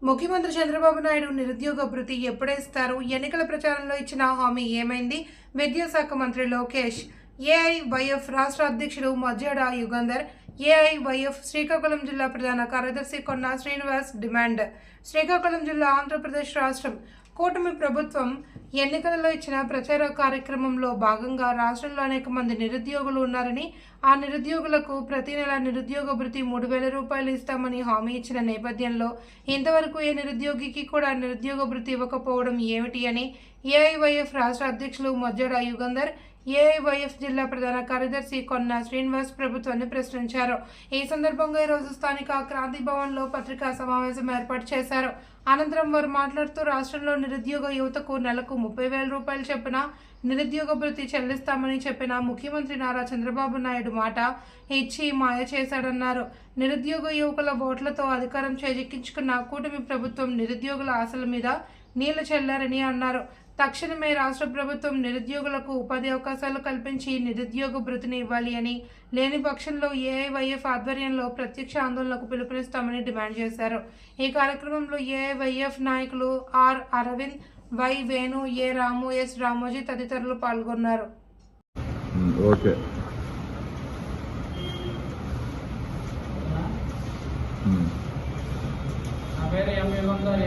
ముఖ్యమంత్రి చంద్రబాబు నాయుడు నిరుద్యోగ భృతి ఎప్పుడేస్తారు? ఎన్నికల ప్రచారంలో ఇచ్చిన హామీ ఏమైంది? విద్యాశాఖ మంత్రి లోకేష్, ఏఐవైఎఫ్ రాష్ట్ర అధ్యక్షుడు మజ్జడ యుగంధర్, ఏఐవైఎఫ్ శ్రీకాకుళం జిల్లా ప్రధాన కార్యదర్శి కొన్నా శ్రీనివాస్ డిమాండ్. శ్రీకాకుళం జిల్లా ఆంధ్రప్రదేశ్ రాష్ట్రం కూటమి ప్రభుత్వం ఎన్నికలలో ఇచ్చిన ప్రచార కార్యక్రమంలో భాగంగా రాష్ట్రంలో అనేక మంది నిరుద్యోగులు ఉన్నారని, ఆ నిరుద్యోగులకు ప్రతి నెల నిరుద్యోగ భృతి 3,000 రూపాయలు ఇస్తామని హామీ ఇచ్చిన నేపథ్యంలో ఇంతవరకు ఏ నిరుద్యోగికి కూడా నిరుద్యోగ భృతి ఇవ్వకపోవడం ఏమిటి అని ఏఐవైఎఫ్ రాష్ట్ర అధ్యక్షులు మజ్జడ యుగంధర్, ఏఐవైఎఫ్ జిల్లా ప్రధాన కార్యదర్శి కొన్నా శ్రీనివాస్ ప్రభుత్వాన్ని ప్రశ్నించారు. ఈ సందర్భంగా ఈరోజు స్థానిక క్రాంతి భవన్లో పత్రికా సమావేశం ఏర్పాటు చేశారు. అనంతరం వారు మాట్లాడుతూ రాష్ట్రంలో నిరుద్యోగ యువతకు నెలకు 30,000 రూపాయలు చొప్పున నిరుద్యోగ భృతి చెల్లిస్తామని చెప్పిన ముఖ్యమంత్రి నారా చంద్రబాబు నాయుడు మాట ఇచ్చి మాయ చేశాడన్నారు. నిరుద్యోగ యువకుల ఓట్లతో అధికారం చేజిక్కించుకున్న కూటమి ప్రభుత్వం నిరుద్యోగుల ఆశల మీద నీళ్లు చల్లారని అన్నారు. తక్షణమే రాష్ట్ర ప్రభుత్వం నిరుద్యోగులకు ఉపాధి అవకాశాలు కల్పించి నిరుద్యోగ భృతిని ఇవ్వాలి అని, లేని పక్షంలో ఏఐవైఎఫ్ ఆధ్వర్యంలో ప్రత్యక్ష ఆందోళనకు పిలుపునిస్తామని డిమాండ్ చేశారు. ఈ కార్యక్రమంలో ఏఐవైఎఫ్ నాయకులు R Aravind, Y Venu, A Ramu, S Ramoji తదితరులు పాల్గొన్నారు. పేరు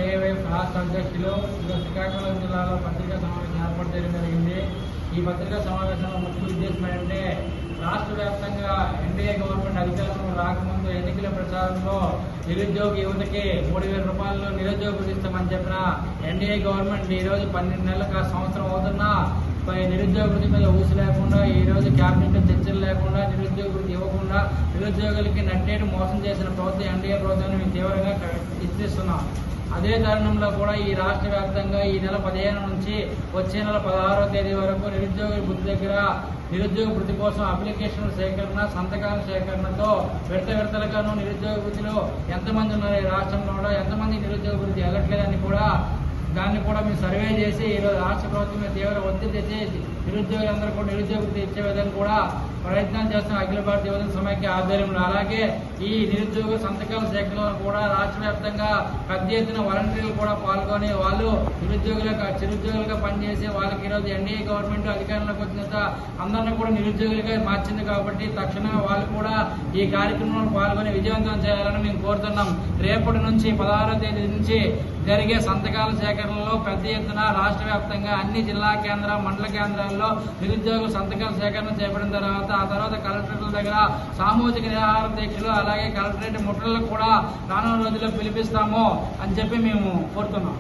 ఏఐవైఎఫ్ రాష్ట్ర అధ్యక్షులు శ్రీకాకుళం జిల్లాలో పత్రికా సమావేశం ఏర్పాటు చేయడం జరిగింది. ఈ పత్రికా సమావేశంలో ముఖ్య ఉద్దేశం ఏంటంటే, రాష్ట్ర వ్యాప్తంగా ఎన్డీఏ గవర్నమెంట్ అధికారంలో రాకముందు ఎన్నికల ప్రచారంలో నిరుద్యోగ యువతకి 3,000 రూపాయలు నిరుద్యోగ భృతి ఇస్తామని చెప్పిన ఎన్డీఏ గవర్నమెంట్ ఈ రోజు 12 నెలలకు సంవత్సరం అవుతున్నా నిరుద్యోగ భృతి మీద ఊసి లేకుండా, ఈ రోజు క్యాబినెట్ చర్చలు లేకుండా, నిరుద్యోగ భృతి ఇవ్వకుండా నిరుద్యోగులకి నట్టేటు మోసం చేసిన ప్రభుత్వం ఎన్డీఏ ప్రభుత్వాన్ని మేము తీవ్రంగా హెచ్చరిస్తున్నాం. అదే తరుణంలో కూడా ఈ రాష్ట్ర వ్యాప్తంగా ఈ నెల 15 నుంచి వచ్చే నెల 16వ తేదీ వరకు నిరుద్యోగ భృతి దగ్గర నిరుద్యోగ భృతి కోసం అప్లికేషన్ల సేకరణ, సంతకాల సేకరణతో విడతలుగాను నిరుద్యోగ భృతిలో ఎంతమంది ఉన్నారు ఈ రాష్ట్రంలో కూడా ఎంతమంది నిరుద్యోగ భృతి వెళ్ళట్లేదని కూడా దాన్ని కూడా మేము సర్వే చేసి ఈరోజు రాష్ట్ర ప్రభుత్వం తీవ్ర ఒత్తిడి తెచ్చి నిరుద్యోగులందరూ కూడా నిరుద్యోగ భృతి ఇచ్చే విధంగా కూడా ప్రయత్నాలు చేస్తున్న అఖిల భారతీయ యువజన సమైక్య ఆధ్వర్యంలో, అలాగే ఈ నిరుద్యోగ సంతకాల సేకరణలో కూడా రాష్ట్ర వ్యాప్తంగా పెద్ద ఎత్తున వాలంటీర్లు కూడా పాల్గొని వాళ్ళు చిరుద్యోగులుగా పనిచేసి వాళ్ళకి ఈరోజు ఎన్డీఏ గవర్నమెంట్ అధికారంలోకి వచ్చినంత అందరినీ కూడా నిరుద్యోగులుగా మార్చింది కాబట్టి తక్షణమే వాళ్ళు కూడా ఈ కార్యక్రమంలో పాల్గొని విజయవంతం చేయాలని మేము కోరుతున్నాం. రేపటి నుంచి 16వ తేదీ నుంచి జరిగే సంతకాల సేకరణలో పెద్ద ఎత్తున రాష్ట్ర వ్యాప్తంగా అన్ని జిల్లా కేంద్ర, మండల కేంద్రాల్లో నిరుద్యోగ సంతకాల సేకరణ చేపట్టిన తర్వాత ఆ తర్వాత కలెక్టరేట్ల దగ్గర సామూహిక నిరాహార దీక్షలు, అలాగే కలెక్టరేట్ ముట్టలకు కూడా రానున్న రోజుల్లో పిలిపిస్తాము అని చెప్పి మేము కోరుతున్నాం.